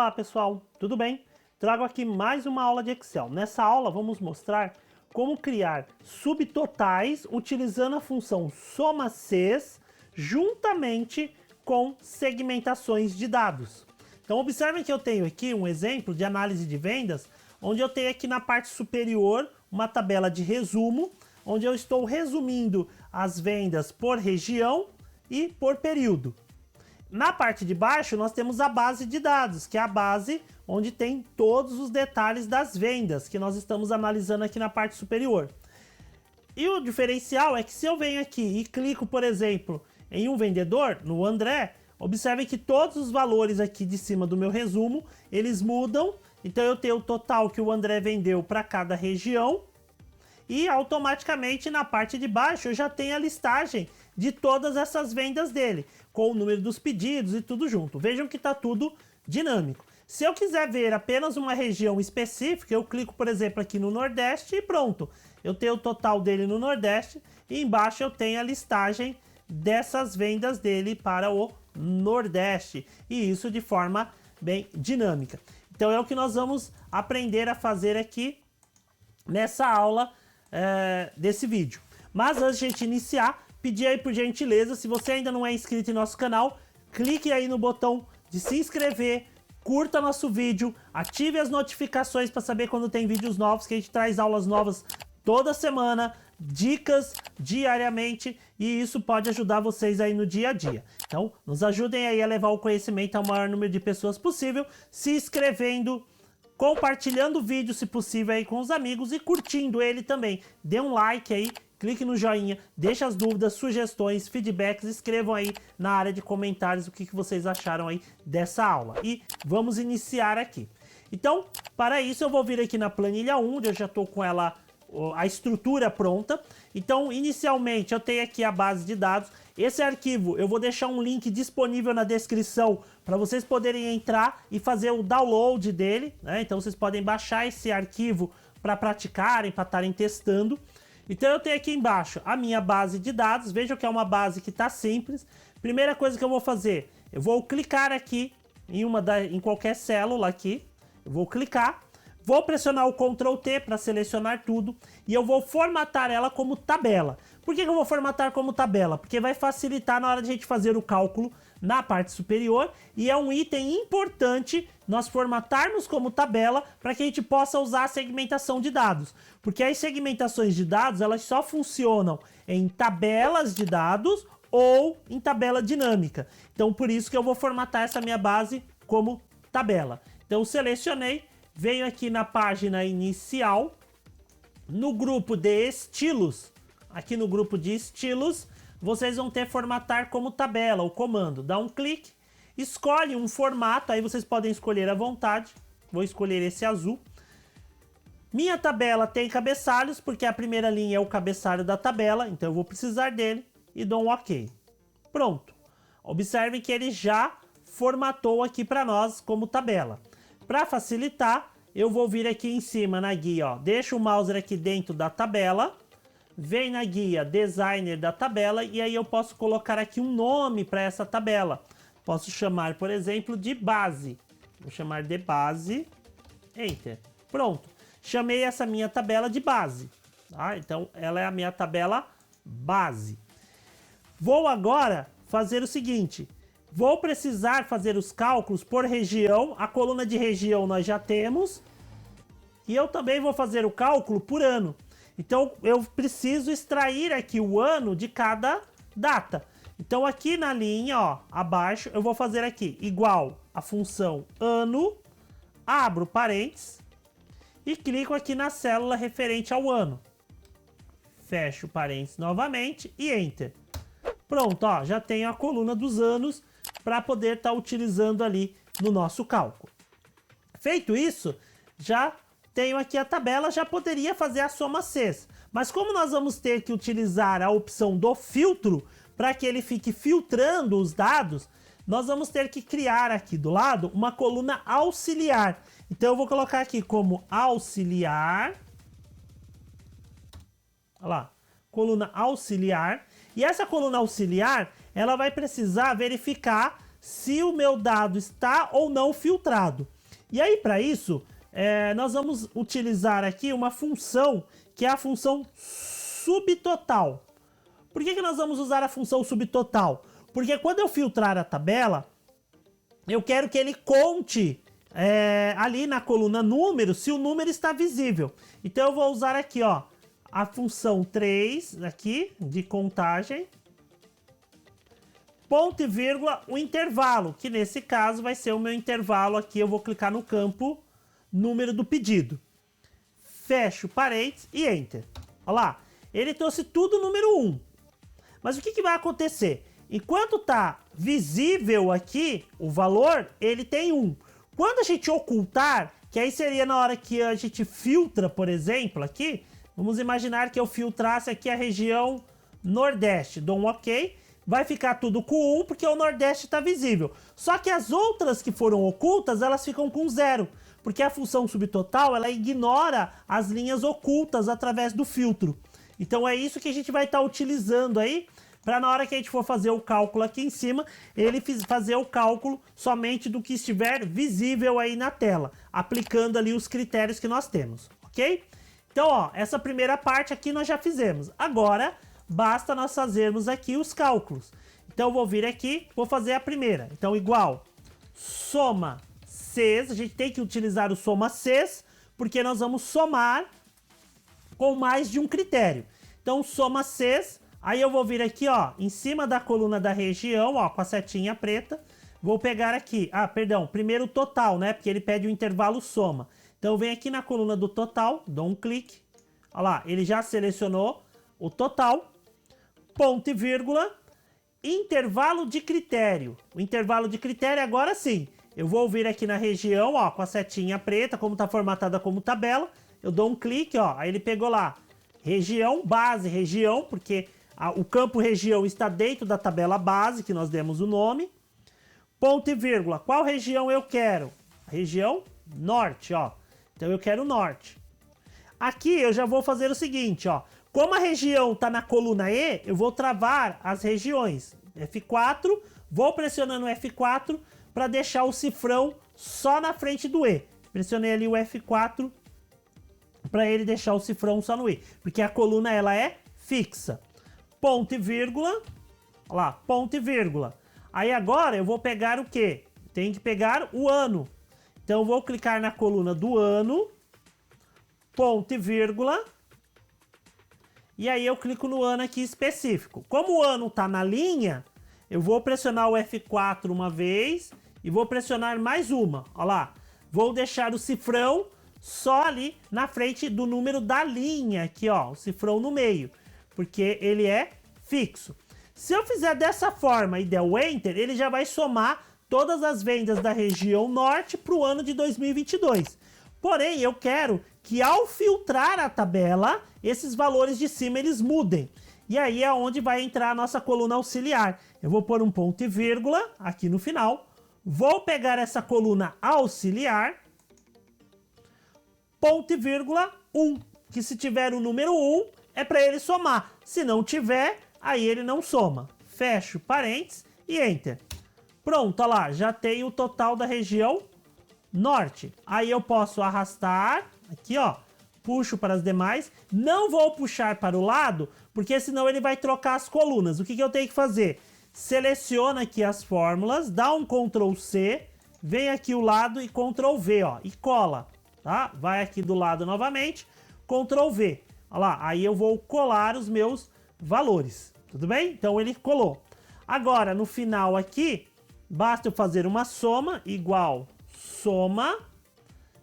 Olá pessoal, tudo bem? Trago aqui mais uma aula de Excel. Nessa aula vamos mostrar como criar subtotais utilizando a função soma-cs juntamente com segmentações de dados. Então observem que eu tenho aqui um exemplo de análise de vendas, onde eu tenho aqui na parte superior uma tabela de resumo, onde eu estou resumindo as vendas por região e por período. Na parte de baixo nós temos a base de dados, que é a base onde tem todos os detalhes das vendas que nós estamos analisando aqui na parte superior. E o diferencial é que se eu venho aqui e clico, por exemplo, em um vendedor, no André, observem que todos os valores aqui de cima do meu resumo, eles mudam. Então eu tenho o total que o André vendeu para cada região e automaticamente na parte de baixo eu já tenho a listagem de todas essas vendas dele, com o número dos pedidos e tudo junto. Vejam que está tudo dinâmico. Se eu quiser ver apenas uma região específica, eu clico, por exemplo, aqui no Nordeste e pronto. Eu tenho o total dele no Nordeste e embaixo eu tenho a listagem dessas vendas dele para o Nordeste. E isso de forma bem dinâmica. Então é o que nós vamos aprender a fazer aqui nessa aula desse vídeo. Mas antes de a gente iniciar, pedir aí por gentileza, se você ainda não é inscrito em nosso canal, clique aí no botão de se inscrever, curta nosso vídeo, ative as notificações para saber quando tem vídeos novos, que a gente traz aulas novas toda semana, dicas diariamente, e isso pode ajudar vocês aí no dia a dia. Então, nos ajudem aí a levar o conhecimento ao maior número de pessoas possível, se inscrevendo, compartilhando o vídeo, se possível, aí com os amigos e curtindo ele também. Dê um like aí, clique no joinha, deixe as dúvidas, sugestões, feedbacks, escrevam aí na área de comentários o que vocês acharam aí dessa aula. E vamos iniciar aqui. Então, para isso eu vou vir aqui na planilha 1, onde eu já estou com ela, a estrutura pronta. Então, inicialmente eu tenho aqui a base de dados. Esse arquivo eu vou deixar um link disponível na descrição para vocês poderem entrar e fazer o download dele, né? Então vocês podem baixar esse arquivo para praticarem, para estarem testando. Então eu tenho aqui embaixo a minha base de dados. Vejam que é uma base que está simples. Primeira coisa que eu vou fazer, eu vou clicar aqui em qualquer célula aqui. Eu vou clicar, vou pressionar o Ctrl T para selecionar tudo e eu vou formatar ela como tabela. Por que eu vou formatar como tabela? Porque vai facilitar na hora de a gente fazer o cálculo na parte superior e é um item importante nós formatarmos como tabela para que a gente possa usar a segmentação de dados. Porque as segmentações de dados elas só funcionam em tabelas de dados ou em tabela dinâmica. Então por isso que eu vou formatar essa minha base como tabela. Então selecionei, venho aqui na página inicial, no grupo de estilos, aqui no grupo de estilos, vocês vão ter formatar como tabela, o comando. Dá um clique, escolhe um formato, aí vocês podem escolher à vontade. Vou escolher esse azul. Minha tabela tem cabeçalhos, porque a primeira linha é o cabeçalho da tabela, então eu vou precisar dele e dou um OK. Pronto. Observem que ele já formatou aqui para nós como tabela. Para facilitar, eu vou vir aqui em cima na guia, ó, deixo o mouse aqui dentro da tabela, vem na guia designer da tabela e aí eu posso colocar aqui um nome para essa tabela. Posso chamar, por exemplo, de base. Vou chamar de base, enter. Pronto. Chamei essa minha tabela de base. Tá? Então ela é a minha tabela base. Vou agora fazer o seguinte. Vou precisar fazer os cálculos por região. A coluna de região nós já temos. E eu também vou fazer o cálculo por ano. Então eu preciso extrair aqui o ano de cada data. Então aqui na linha, ó, abaixo, eu vou fazer aqui igual a função ano, abro parênteses e clico aqui na célula referente ao ano. Fecho parênteses novamente e enter. Pronto, ó, já tenho a coluna dos anos para poder estar utilizando ali no nosso cálculo. Feito isso, já tenho aqui a tabela, já poderia fazer a soma-cs. Mas como nós vamos ter que utilizar a opção do filtro para que ele fique filtrando os dados, nós vamos ter que criar aqui do lado uma coluna auxiliar. Então eu vou colocar aqui como auxiliar. Olha lá, coluna auxiliar. E essa coluna auxiliar, ela vai precisar verificar se o meu dado está ou não filtrado. E aí, para isso, nós vamos utilizar aqui uma função que é a função subtotal. Por que nós vamos usar a função subtotal? Porque quando eu filtrar a tabela, eu quero que ele conte ali na coluna número se o número está visível. Então eu vou usar aqui, ó, a função 3 aqui de contagem, ponto e vírgula, o intervalo, que nesse caso vai ser o meu intervalo aqui. Eu vou clicar no campo número do pedido. Fecho parênteses e Enter. Olha lá, ele trouxe tudo número 1. Mas o que vai acontecer? Enquanto tá visível aqui o valor, ele tem 1. Quando a gente ocultar, que aí seria na hora que a gente filtra, por exemplo, aqui, vamos imaginar que eu filtrasse aqui a região Nordeste, dou um OK, vai ficar tudo com 1 porque o Nordeste está visível. Só que as outras que foram ocultas, elas ficam com 0. Porque a função subtotal, ela ignora as linhas ocultas através do filtro. Então é isso que a gente vai estar utilizando aí, para na hora que a gente for fazer o cálculo aqui em cima, ele fazer o cálculo somente do que estiver visível aí na tela, aplicando ali os critérios que nós temos, ok? Então, ó, essa primeira parte aqui nós já fizemos. Agora, basta nós fazermos aqui os cálculos. Então, eu vou vir aqui, vou fazer a primeira. Então, igual, soma Cs, a gente tem que utilizar o soma Cs, porque nós vamos somar com mais de um critério. Então, soma Cs, aí eu vou vir aqui, ó, em cima da coluna da região, ó, com a setinha preta, vou pegar aqui, primeiro o total, né, porque ele pede o intervalo soma. Então, eu venho aqui na coluna do total, dou um clique, olha lá, ele já selecionou o total, ponto e vírgula, intervalo de critério. O intervalo de critério agora sim. Eu vou vir aqui na região, ó, com a setinha preta, como está formatada como tabela. Eu dou um clique, ó, aí ele pegou lá, região, base, região, porque o campo região está dentro da tabela base, que nós demos o nome. Ponto e vírgula, qual região eu quero? Região norte, ó. Então eu quero norte. Aqui eu já vou fazer o seguinte, ó. Como a região está na coluna E, eu vou travar as regiões. F4, vou pressionando o F4 para deixar o cifrão só na frente do E. Pressionei ali o F4 para ele deixar o cifrão só no E, porque a coluna ela é fixa. Ponto e vírgula, olha lá, ponto e vírgula. Aí agora eu vou pegar o quê? Tem que pegar o ano. Então eu vou clicar na coluna do ano, ponto e vírgula, e aí eu clico no ano aqui específico. Como o ano está na linha, eu vou pressionar o F4 uma vez e vou pressionar mais uma. Olha lá, vou deixar o cifrão só ali na frente do número da linha aqui, ó, o cifrão no meio, porque ele é fixo. Se eu fizer dessa forma e der o Enter, ele já vai somar todas as vendas da região norte para o ano de 2022. Porém, eu quero que ao filtrar a tabela, esses valores de cima eles mudem. E aí é onde vai entrar a nossa coluna auxiliar. Eu vou pôr um ponto e vírgula aqui no final. Vou pegar essa coluna auxiliar, ponto e vírgula 1. Que se tiver o número 1, é para ele somar. Se não tiver, aí ele não soma. Fecho parênteses e Enter. Pronto, olha lá, já tem o total da região norte. Aí eu posso arrastar, aqui ó, puxo para as demais. Não vou puxar para o lado, porque senão ele vai trocar as colunas. O que eu tenho que fazer? Seleciona aqui as fórmulas, dá um Ctrl C, vem aqui o lado e Ctrl V, ó, e cola, tá? Vai aqui do lado novamente, Ctrl V. Olha lá, aí eu vou colar os meus valores, tudo bem? Então ele colou. Agora, no final aqui, basta eu fazer uma soma, igual soma,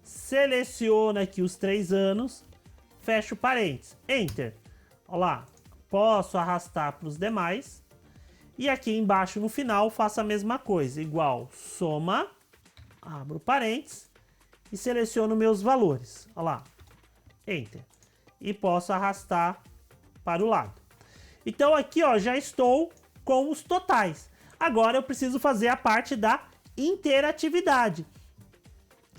seleciono aqui os 3 anos, fecho parênteses, Enter. Olha lá, posso arrastar para os demais. E aqui embaixo no final faço a mesma coisa, igual soma, abro parênteses e seleciono meus valores. Olha lá, Enter. E posso arrastar para o lado. Então aqui ó, já estou com os totais. Agora eu preciso fazer a parte da interatividade.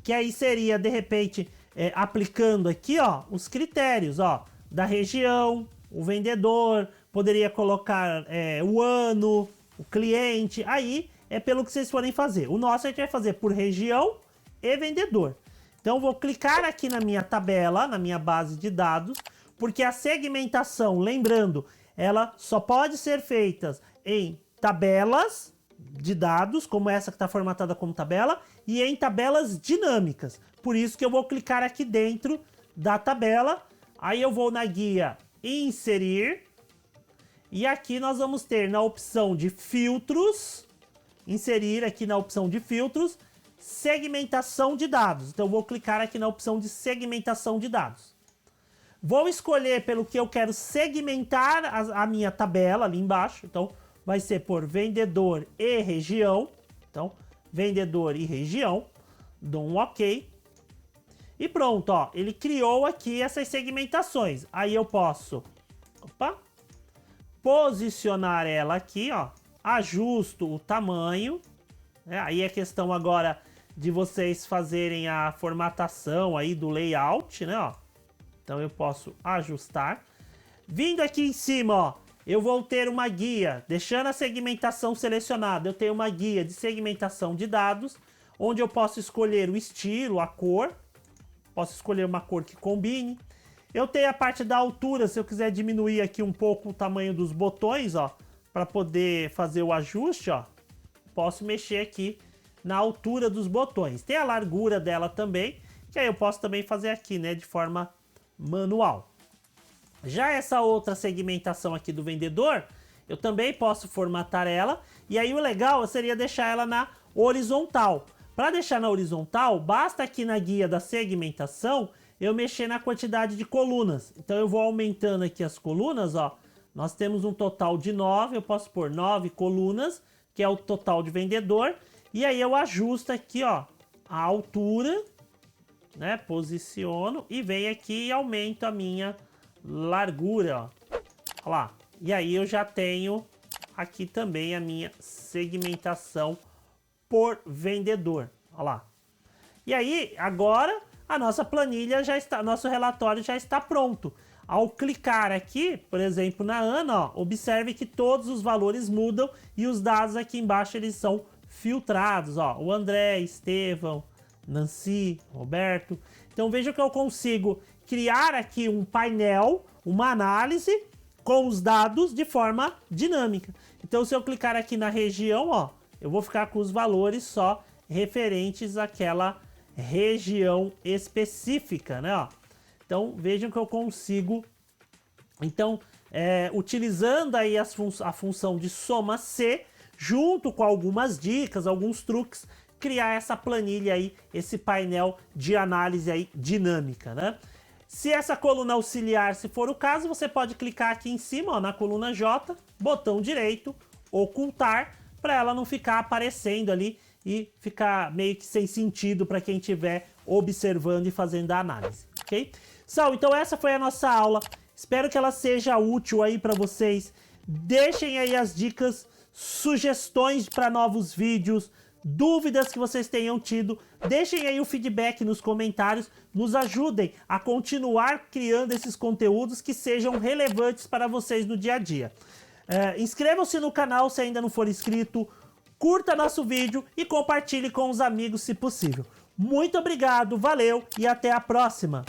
Que aí seria, de repente, aplicando aqui ó, os critérios ó, da região, o vendedor, poderia colocar o ano, o cliente, aí é pelo que vocês forem fazer. O nosso a gente vai fazer por região e vendedor. Então, eu vou clicar aqui na minha tabela, na minha base de dados, porque a segmentação, lembrando, ela só pode ser feita em tabelas de dados, como essa que está formatada como tabela, e em tabelas dinâmicas. Por isso que eu vou clicar aqui dentro da tabela, aí eu vou na guia inserir, e aqui nós vamos ter na opção de filtros, inserir aqui na opção de filtros, segmentação de dados. Então eu vou clicar aqui na opção de segmentação de dados. Vou escolher pelo que eu quero segmentar a minha tabela ali embaixo. Então vai ser por vendedor e região. Então vendedor e região. Dou um OK. E pronto, ó, ele criou aqui essas segmentações. Aí eu posso, posicionar ela aqui, ó, ajusto o tamanho, né? Aí é questão agora de vocês fazerem a formatação aí do layout, né, ó. Então eu posso ajustar. Vindo aqui em cima, ó, eu vou ter uma guia, deixando a segmentação selecionada, eu tenho uma guia de segmentação de dados, onde eu posso escolher o estilo, a cor. Posso escolher uma cor que combine. Eu tenho a parte da altura, se eu quiser diminuir aqui um pouco o tamanho dos botões, ó, para poder fazer o ajuste, ó. Posso mexer aqui na altura dos botões. Tem a largura dela também, que aí eu posso também fazer aqui, né, de forma manual. Já essa outra segmentação aqui do vendedor, eu também posso formatar ela, e aí o legal seria deixar ela na horizontal. Para deixar na horizontal, basta aqui na guia da segmentação eu mexer na quantidade de colunas. Então eu vou aumentando aqui as colunas, ó. Nós temos um total de 9, eu posso pôr 9 colunas, que é o total de vendedor. E aí eu ajusto aqui, ó, a altura, né? Posiciono e venho aqui e aumento a minha largura, ó. Olha lá. E aí eu já tenho aqui também a minha segmentação por vendedor, olha lá. E aí, agora, a nossa planilha já está, nosso relatório já está pronto. Ao clicar aqui, por exemplo, na Ana, ó, observe que todos os valores mudam e os dados aqui embaixo eles são filtrados, ó. O André, Estevão, Nancy, Roberto. Então veja que eu consigo criar aqui um painel, uma análise com os dados de forma dinâmica. Então se eu clicar aqui na região, ó, eu vou ficar com os valores só referentes àquela região específica, né? Ó. Então, vejam que eu consigo, então, utilizando aí a função de soma C, junto com algumas dicas, alguns truques, criar essa planilha aí, esse painel de análise aí dinâmica, né? Se essa coluna auxiliar, se for o caso, você pode clicar aqui em cima, ó, na coluna J, botão direito, ocultar, para ela não ficar aparecendo ali e ficar meio que sem sentido para quem estiver observando e fazendo a análise, ok? Pessoal, então essa foi a nossa aula. Espero que ela seja útil aí para vocês. Deixem aí as dicas, sugestões para novos vídeos, dúvidas que vocês tenham tido. Deixem aí o feedback nos comentários. Nos ajudem a continuar criando esses conteúdos que sejam relevantes para vocês no dia a dia. Inscrevam-se no canal se ainda não for inscrito, curta nosso vídeo e compartilhe com os amigos se possível. Muito obrigado, valeu e até a próxima!